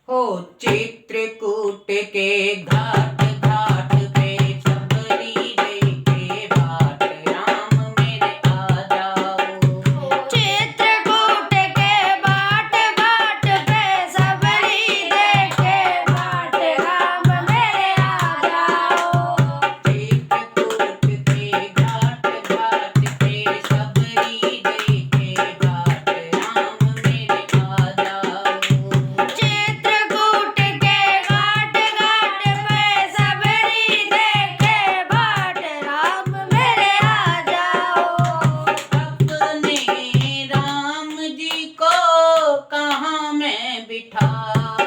हो चित्रकूट के घाट घाट पे सबरी लेके बाट राम मेरे आ जाओ। चित्रकूट के बाट घाट पे सबरी लेके बाट राम मेरे आ जाओ। चित्रकूट के घाट घाट पे सबरी लेके बाट राम मेरे आ जाओ। चित्रकूट के घाट घाट पे सबरी लेके बाट राम मेरे आ जाओ। अपने राम जी को कहाँ मैं बिठाऊं।